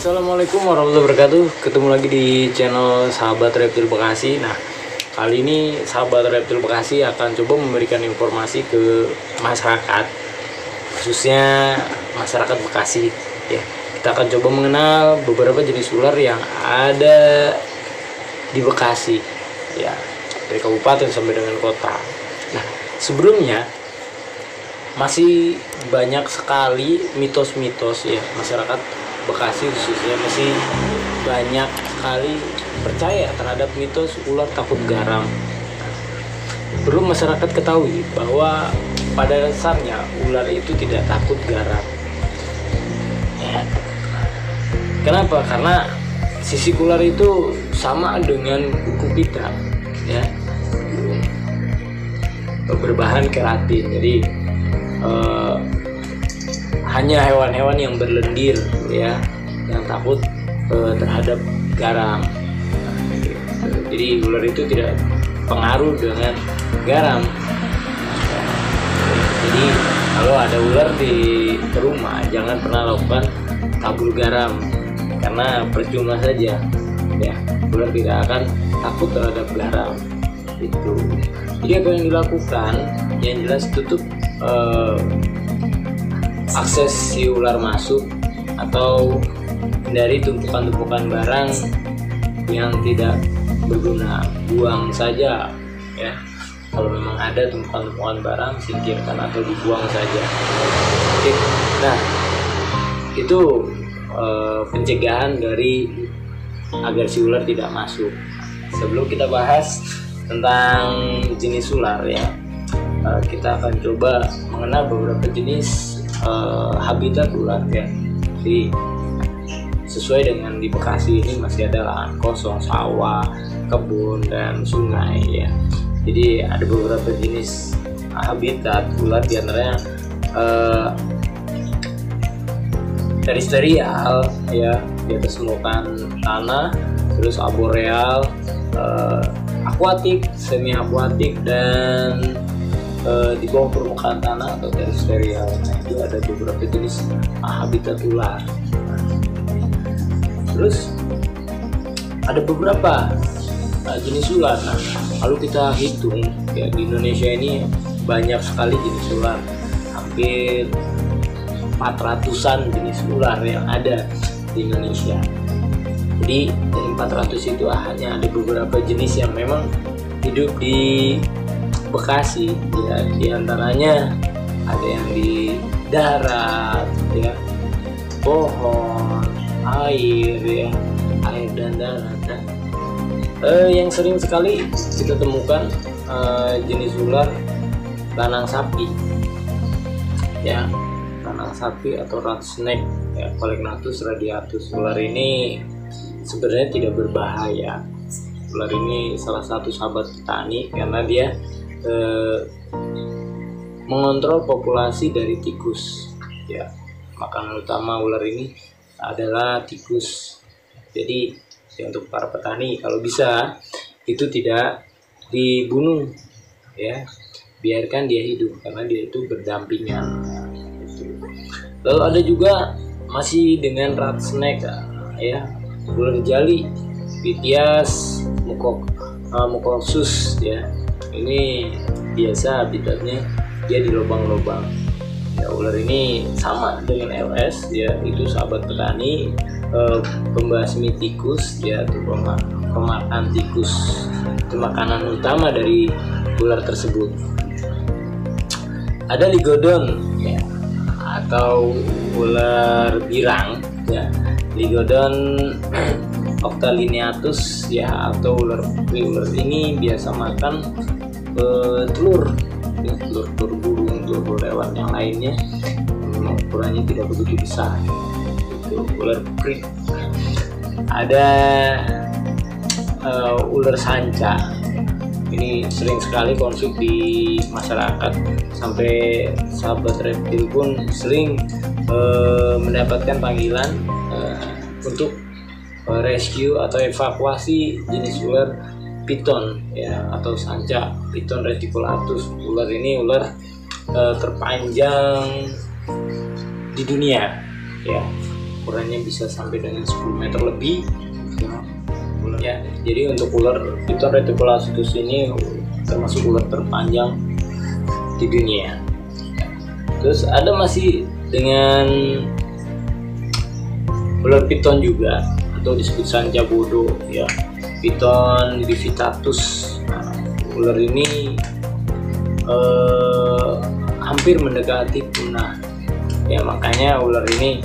Assalamualaikum warahmatullahi wabarakatuh. Ketemu lagi di channel Sahabat Reptil Bekasi. Nah, kali ini Sahabat Reptil Bekasi akan coba memberikan informasi ke masyarakat, khususnya masyarakat Bekasi. Ya, kita akan coba mengenal beberapa jenis ular yang ada di Bekasi. Ya, dari kabupaten sampai dengan kota. Nah, sebelumnya masih banyak sekali mitos-mitos ya, masyarakat Bekasi khususnya masih banyak sekali percaya terhadap mitos ular takut garam. Perlu masyarakat ketahui bahwa pada dasarnya ular itu tidak takut garam ya. Kenapa? Karena sisik ular itu sama dengan kuku kita ya, berbahan keratin. Jadi hanya hewan-hewan yang berlendir ya yang takut terhadap garam. Jadi ular itu tidak pengaruh dengan garam. Jadi kalau ada ular di rumah, jangan pernah lakukan tabur garam, karena percuma saja ya, ular tidak akan takut terhadap garam itu. Jadi apa yang dilakukan? Yang jelas tutup akses si ular masuk, atau hindari tumpukan-tumpukan barang yang tidak berguna, buang saja ya. Kalau memang ada tumpukan-tumpukan barang, singkirkan atau dibuang saja. Oke. Nah, itu pencegahan dari agar si ular tidak masuk. Sebelum kita bahas tentang jenis ular ya, kita akan coba mengenal beberapa jenis habitat ular ya. Jadi sesuai dengan di Bekasi ini masih ada lahan kosong, sawah, kebun, dan sungai ya. Jadi ada beberapa jenis habitat ular, diantaranya terestrial ya, di atas permukaan tanah, terus arboreal, akuatik, semi akuatik, dan di bawah permukaan tanah atau terestrial. Nah, itu ada beberapa jenis habitat ular. Terus ada beberapa jenis ular. Nah, kalau kita hitung ya, di Indonesia ini banyak sekali jenis ular, hampir 400-an jenis ular yang ada di Indonesia. Jadi dari 400 itu hanya ada beberapa jenis yang memang hidup di Bekasi ya, diantaranya ada yang di darat ya, pohon, air ya, air dan darat. Yang sering sekali kita temukan jenis ular lanang sapi ya, lanang sapi atau rat snake ya, Pholecnathus radiatus. Ular ini sebenarnya tidak berbahaya. Ular ini salah satu sahabat petani karena dia mengontrol populasi dari tikus ya. Makanan utama ular ini adalah tikus. Jadi ya, untuk para petani kalau bisa itu tidak dibunuh ya, biarkan dia hidup karena dia itu berdampingan gitu. Lalu ada juga masih dengan rat snake ya, ular jali Pithias mucosus ya. Ini biasa habitatnya dia di lubang-lubang ya. Ular ini sama dengan LS ya, itu sahabat petani, pembasmi tikus ya, itu pemakan tikus, itu makanan utama dari ular tersebut. Ada Ligodon ya, atau ular birang ya, Ligodon octalineatus ya, atau ular putri. Ular ini biasa makan telur ya, telur burung, telur hewan yang lainnya, ukurannya tidak begitu besar. Itu ular putri. Ada ular sanca. Ini sering sekali konflik di masyarakat, sampai sahabat reptil pun sering mendapatkan panggilan untuk rescue atau evakuasi jenis ular piton ya, atau sanca, Piton reticulatus. Ular ini ular terpanjang di dunia ya. ukurannya bisa sampai dengan 10 meter lebih ya. Jadi untuk ular Piton reticulatus ini termasuk ular terpanjang di dunia. Terus ada masih dengan ular piton juga, atau disebut sanca bodoh ya, Piton livittatus. Nah, ular ini hampir mendekati punah ya, makanya ular ini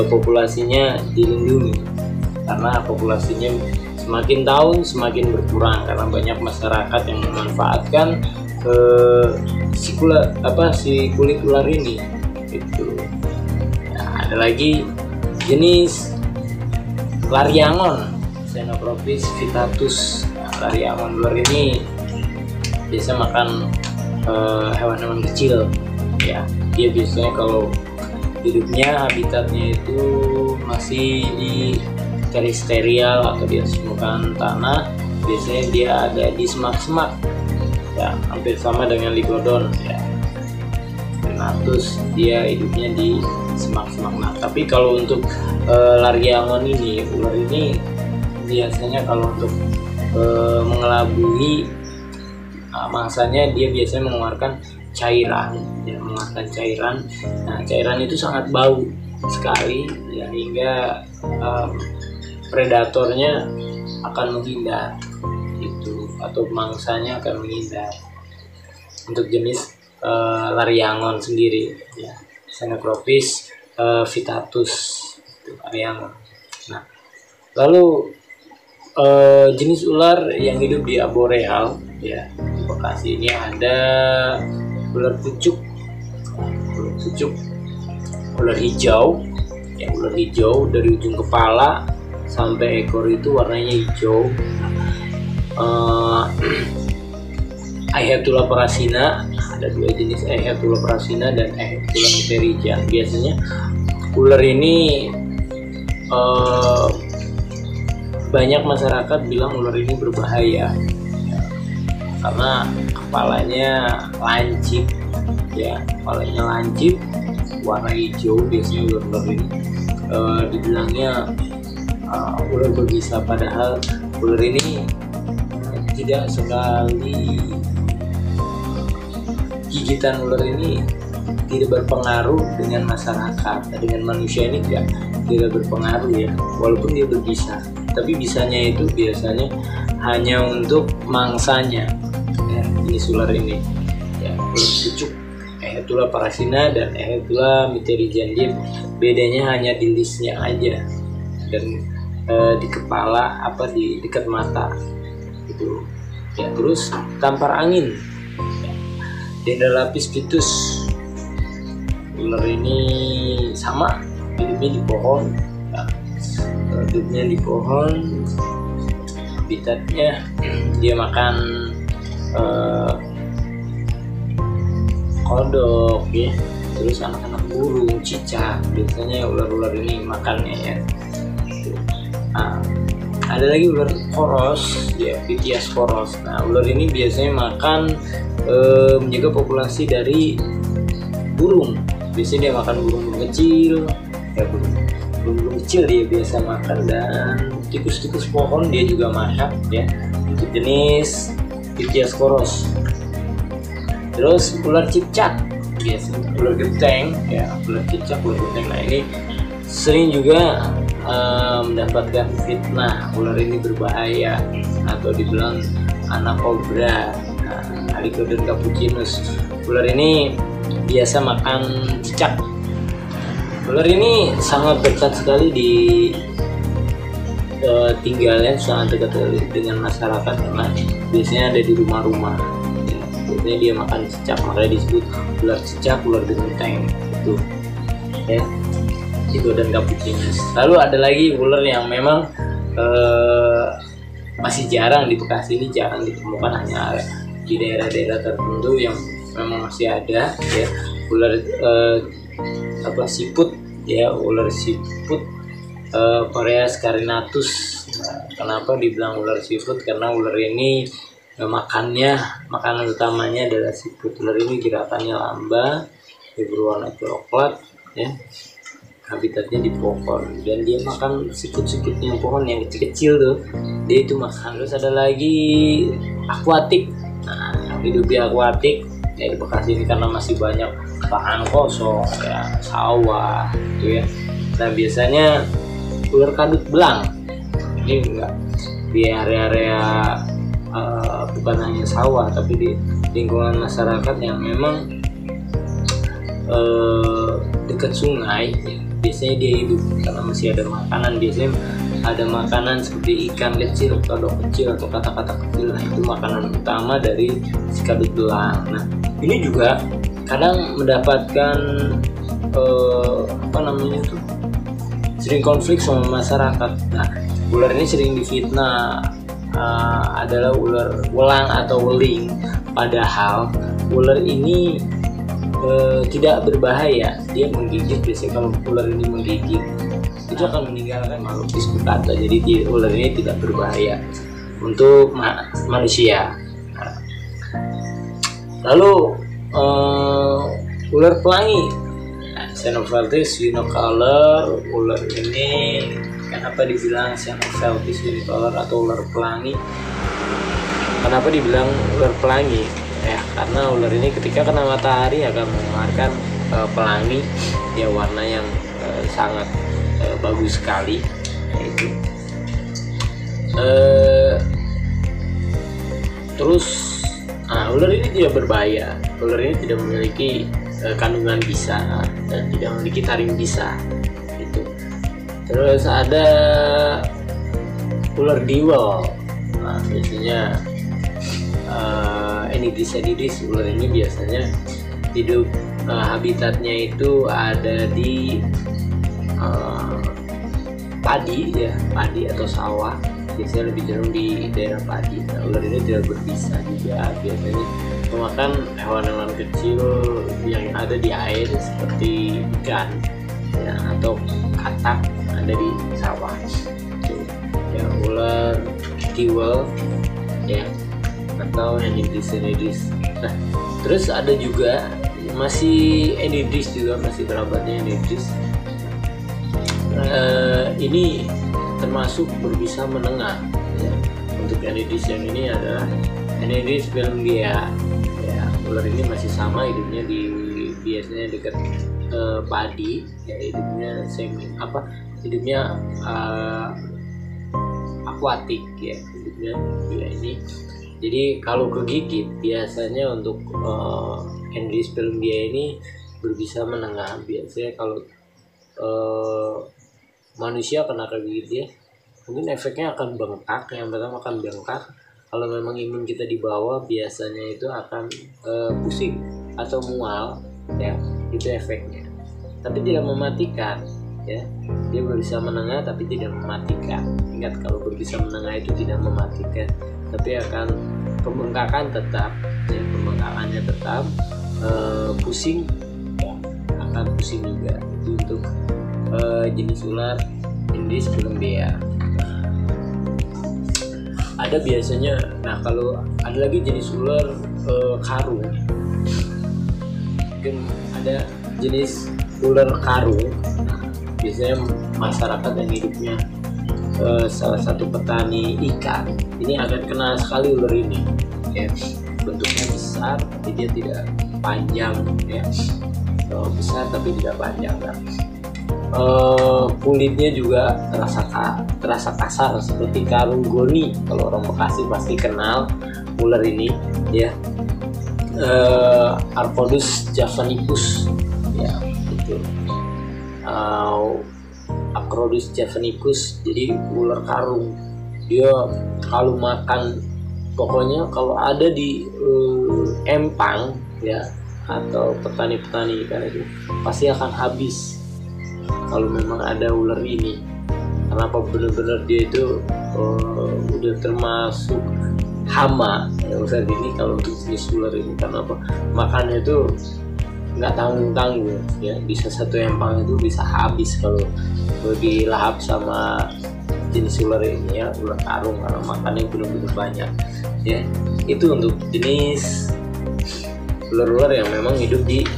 populasinya dilindungi, karena populasinya semakin tahun semakin berkurang karena banyak masyarakat yang memanfaatkan si kulit ular ini itu. Nah, ada lagi jenis Lariangon, Xenopropis vittatus. Nah, Lariangon ular ini biasa makan hewan-hewan kecil ya. Dia biasanya kalau hidupnya habitatnya itu masih di teritorial atau di atas permukaan tanah. Biasanya dia ada di semak-semak ya, hampir sama dengan Ligodon ya. Venatus dia hidupnya di semak-semak. Nah, tapi kalau untuk Lariangon ini, ular ini biasanya kalau untuk mengelabui mangsanya dia biasanya mengeluarkan cairan ya, mengeluarkan cairan. Nah, cairan itu sangat bau sekali ya, hingga predatornya akan menghindar itu, atau mangsanya akan menghindar. Untuk jenis Lariangon sendiri ya, Xenopropis vittatus Lariangon. Nah, lalu jenis ular yang hidup di arboreal ya, di Bekasi ini ada ular pucuk, ular hijau ya. Ular hijau dari ujung kepala sampai ekor itu warnanya hijau. Aehetula parasina, ada dua jenis, Aehetula parasina dan Aehetula mytterigian. Biasanya ular ini banyak masyarakat bilang ular ini berbahaya ya, karena kepalanya lancip ya, kepalanya lancip warna hijau. Biasanya ular ini dibilangnya ular berbisa, padahal ular ini tidak sekali. Gigitan ular ini tidak berpengaruh dengan masyarakat, dengan manusia ini tidak berpengaruh ya, walaupun dia berbisa. Tapi bisanya itu biasanya hanya untuk mangsanya ya, jenis ular ini ya. Ular pucuk, Aehetula parasina dan Aehetula mytterigian, dia bedanya hanya di lisnya aja dan di kepala di dekat mata itu ya. Terus tampar angin ya, Dendrolapis pictus. Ular ini sama, hidupnya di pohon ya. Hidupnya di pohon, habitatnya dia makan kodok ya, terus anak-anak burung, cicak, biasanya ular-ular ini makannya ya. Nah, ada lagi ular koros ya, Pithias koros. Nah, ular ini biasanya makan menjaga populasi dari burung. Biasanya dia makan burung-burung kecil ya, burung kecil dia biasa makan, dan tikus-tikus pohon dia juga makan ya. Untuk jenis Pithias koros. Terus ular cicak, biasanya ular genteng ya, ular cicak, ular genteng. Nah, ini sering juga mendapatkan fitnah ular ini berbahaya, atau dibilang anak kobra. Nah, Aligodon capucinus. Ular ini biasa makan cicak. Ular ini sangat dekat sekali di tinggalnya, sangat dekat dengan masyarakat karena biasanya ada di rumah-rumah ya. Biasanya dia makan cicak, makanya disebut ular cicak, ular genteng itu ya, Aligodon capucinus. Lalu ada lagi ular yang memang masih jarang di Bekasi ini, jarang ditemukan, hanya di daerah-daerah tertentu yang memang masih ada ya. Ular siput ya, ular siput Phoreus carinatus. Nah, kenapa dibilang ular siput? Karena ular ini makanan utamanya adalah siput. Ular ini gerakannya lambat, berwarna coklat ya. habitatnya di pohon, dan dia makan sikut-sikutnya pohon yang kecil-kecil tuh, dia itu makan. Terus ada lagi akuatik. Nah, hidup di akuatik ya di Bekasi ini karena masih banyak lahan kosong ya, sawah gitu ya. Nah biasanya ular kadut belang ini enggak di area-area bukan hanya sawah tapi di lingkungan masyarakat yang memang dekat sungai ya. Biasanya dia hidup karena masih ada makanan, biasanya ada makanan seperti ikan kecil, kodok kecil atau kata-kata kecil. Nah itu makanan utama dari si kadut belang. Nah ini juga kadang mendapatkan sering konflik sama masyarakat. Nah ular ini sering difitnah adalah ular welang atau weling, padahal ular ini tidak berbahaya. Dia menggigit, biasanya kalau ular ini menggigit itu akan meninggalkan makhluk biskutata. Jadi ular ini tidak berbahaya untuk manusia. Lalu ular pelangi, Xenophagus unicolor. Ular ini kenapa dibilang Xenophagus unicolor atau ular pelangi? Kenapa dibilang ular pelangi? Ya karena ular ini ketika kena matahari akan mengeluarkan pelangi ya, warna yang sangat bagus sekali. Itu terus ular ini tidak berbahaya. Ular ini tidak memiliki kandungan bisa dan tidak memiliki taring bisa itu. Terus ada ular diwal. Nah biasanya Enidis. Ular ini biasanya hidup habitatnya itu ada di padi ya, padi atau sawah, biasanya lebih cenderung di daerah padi. Nah, ular ini tidak berbisa juga, biasanya memakan hewan-hewan kecil yang ada di air seperti ikan ya, atau katak ada di sawah. Ya, ular tiwel ya atau Enidis. Nah terus ada juga masih Enidis juga, masih kerabatnya Enidis. Ini termasuk berbisa menengah ya. Untuk Enidis yang ini adalah Enidis filmgia ya. Ular ini masih sama hidupnya di biasanya dekat padi ya, hidupnya akuatik ya, hidupnya dia ini. Jadi kalau kegigit biasanya untuk Enidis filmgia ini berbisa menengah. Biasanya kalau manusia kena kegigit dia mungkin efeknya akan bengkak. Yang pertama akan bengkak. Kalau memang imun kita di bawah biasanya itu akan pusing atau mual ya, itu efeknya. Tapi tidak mematikan ya, dia berbisa menengah tapi tidak mematikan. Ingat kalau berbisa menengah itu tidak mematikan, tapi akan pembengkakan tetap ya, pembengkakannya tetap, pusing ya, akan pusing juga. Itu untuk jenis ular Enidis filmgia. Ada biasanya, nah kalau ada lagi jenis ular karung, mungkin ada jenis ular karung. Biasanya masyarakat yang hidupnya salah satu petani ikan ini akan kenal sekali ular ini ya. Bentuknya besar tapi dia tidak panjang ya, besar tapi tidak panjang kan. Kulitnya juga terasa kasar seperti karung goni. Kalau orang Bekasi pasti kenal ular ini ya. Arcodus javanicus ya, itu Acrodus javanicus. Jadi ular karung, dia kalau makan, pokoknya kalau ada di empang ya atau petani-petani ikan itu pasti akan habis kalau memang ada ular ini. Kenapa? Benar-benar dia itu udah termasuk hama ya, ular ini kalau untuk jenis ular ini. Karena apa? Makannya itu nggak tanggung-tanggung ya, bisa satu empang itu bisa habis kalau dilahap sama jenis ular ini ya, ular karung, karena makannya benar-benar banyak ya. Itu untuk jenis ular-ular yang memang hidup di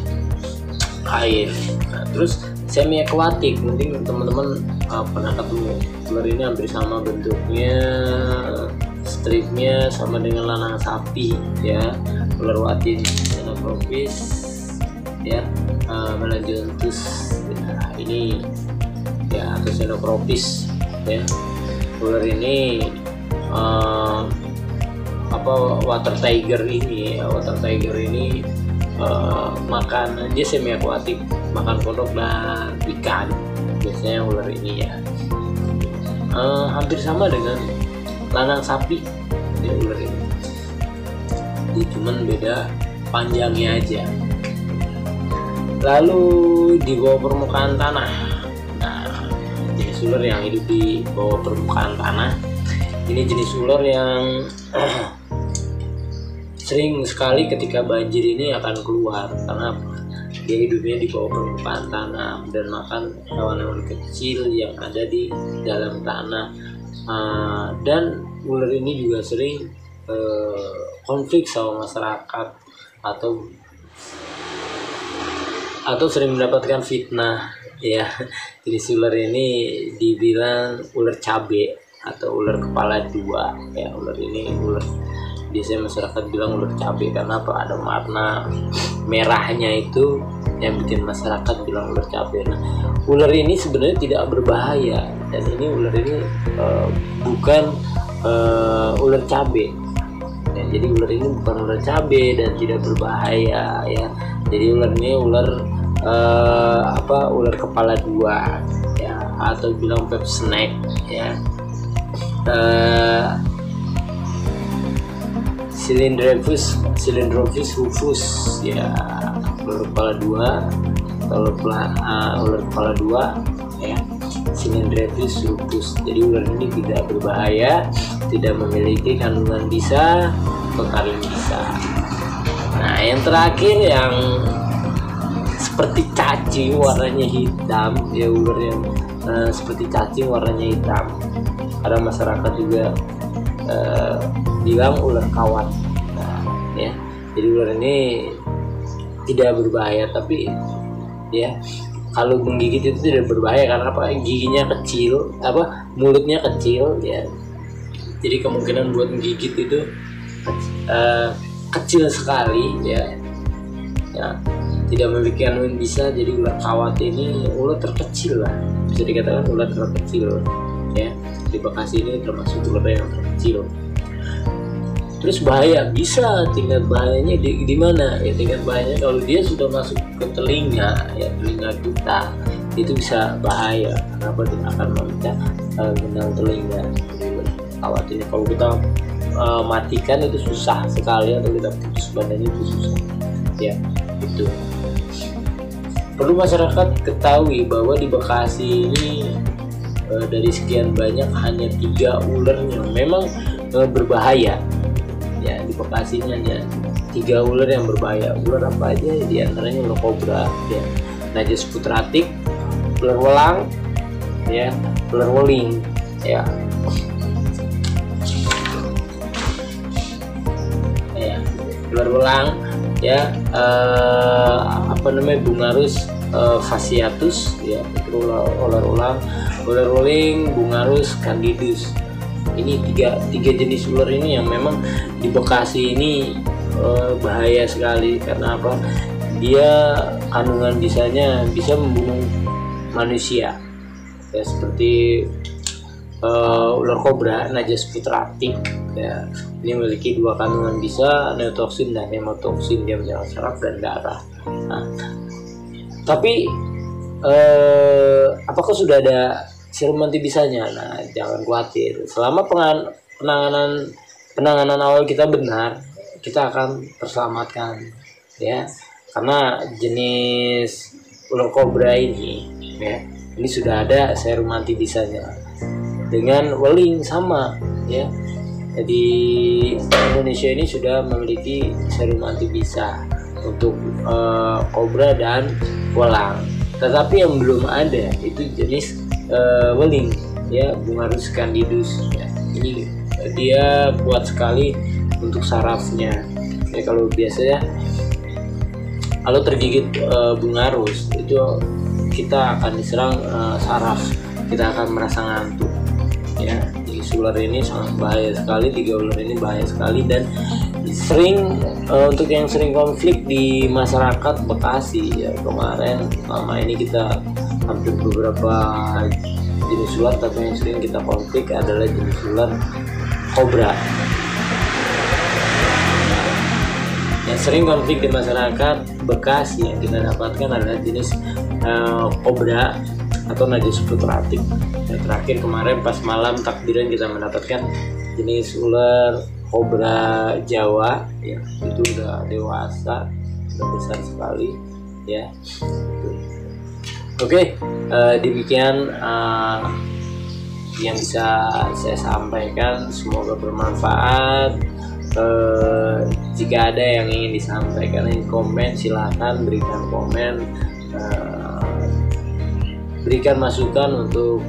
air. Nah, terus semi aquatic. Mungkin teman-teman pernah ketemu. Ular ini hampir sama bentuknya, stripnya sama dengan lanang sapi ya. Ular watin xenopropis ya, Melangianthus ya, ini ya, atau xenopropis ya. Ular ini water tiger ini makan, dia semi akuatik, makan kodok dan ikan biasanya ular ini ya. Hampir sama dengan lanang sapi ya, ular ini. Jadi cuman beda panjangnya aja. Lalu di bawah permukaan tanah, jenis ular yang hidup di bawah permukaan tanah ini jenis ular yang sering sekali ketika banjir ini akan keluar. Karena dia hidupnya di bawah permukaan tanah dan makan hewan-hewan kecil yang ada di dalam tanah. Dan ular ini juga sering konflik sama masyarakat atau sering mendapatkan fitnah ya. Jenis ular ini dibilang ular cabe atau ular kepala dua ya. Ular ini biasanya masyarakat bilang ular cabe karena apa? Ada warna merahnya itu yang bikin masyarakat bilang ular cabe. Nah, ular ini sebenarnya tidak berbahaya, dan ini ular ini bukan ular cabe ya. Jadi ular ini bukan ular cabe dan tidak berbahaya ya. Jadi ular ini ular kepala dua ya, atau bilang pep snake ya. Cylindrophis rufus ya, ular kepala dua. Kalau ular kepala dua ya, Cylindrophis rufus. Jadi ular ini tidak berbahaya, tidak memiliki kandungan bisa atau taring bisa. Nah, yang terakhir yang seperti cacing warnanya hitam ya, ular yang seperti cacing warnanya hitam. Ada masyarakat juga bilang ular kawat. Nah, ya, jadi ular ini tidak berbahaya, tapi ya kalau menggigit itu tidak berbahaya karena apa? Giginya kecil, mulutnya kecil ya. Jadi kemungkinan buat menggigit itu kecil sekali ya. Tidak memiliki kandungan bisa. Jadi ular kawat ini ular terkecil lah, bisa dikatakan ular terkecil ya. Di Bekasi ini termasuk ular yang terkecil. Terus bahaya, bisa tingkat bahayanya di mana ya? Tingkat bahayanya kalau dia sudah masuk ke telinga ya, telinga kita itu bisa bahaya karena dia akan memecah benang telinga. Kawat ini kalau kita matikan itu susah sekali, atau kita putus badannya itu susah ya. Itu perlu masyarakat ketahui bahwa di Bekasi ini dari sekian banyak hanya 3 ular yang memang berbahaya ya. Di Bekasi ini hanya 3 ular yang berbahaya. Ular apa aja? Di antaranya ular kobra ya, Najas putratik, ular welang ya, ular weling ya. Ular welang ya, Bungarus fasciatus ya, itu ular welang, ular weling, Bungarus candidus. Ini tiga jenis ular ini yang memang di Bekasi ini bahaya sekali. Karena apa? Dia kandungan bisanya bisa membunuh manusia ya, seperti ular kobra Najas putratik ya. Ini memiliki 2 kandungan bisa, neotoksin dan hemotoksin. Dia menyerang saraf dan darah. Nah, tapi apakah sudah ada serum anti bisanya? Nah, jangan khawatir. Selama penanganan awal kita benar, kita akan terselamatkan ya. Karena jenis ular kobra ini ya, ini sudah ada serum anti bisanya. Dengan weling sama ya. Jadi Indonesia ini sudah memiliki serum anti bisa untuk kobra dan welang. Tetapi yang belum ada itu jenis weling ya, Bungarus candidus ya. Ini dia kuat sekali untuk sarafnya ya. Kalau biasanya kalau tergigit Bungarus itu kita akan diserang saraf, kita akan merasa ngantuk ya. Jenis ular ini sangat bahaya sekali, 3 ular ini bahaya sekali, dan sering untuk yang sering konflik di masyarakat Bekasi ya. Kemarin lama ini kita hampir beberapa jenis ular, tapi yang sering kita konflik adalah jenis ular kobra. Yang sering konflik di masyarakat Bekasi yang kita dapatkan adalah jenis kobra atau Najis putratik. Terakhir kemarin pas malam takbiran kita mendapatkan jenis ular kobra Jawa ya, itu udah dewasa, udah besar sekali ya. Oke, demikian yang bisa saya sampaikan, semoga bermanfaat. Jika ada yang ingin disampaikan di komen, silahkan berikan komen, berikan masukan untuk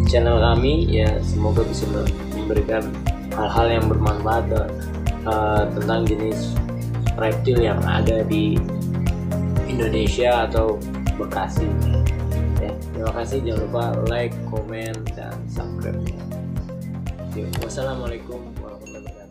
channel kami ya. Semoga bisa memberikan hal-hal yang bermanfaat tentang jenis reptil yang ada di Indonesia atau Bekasi ya. Terima kasih, jangan lupa like, komen, dan subscribe. Wassalamualaikum warahmatullahi wabarakatuh.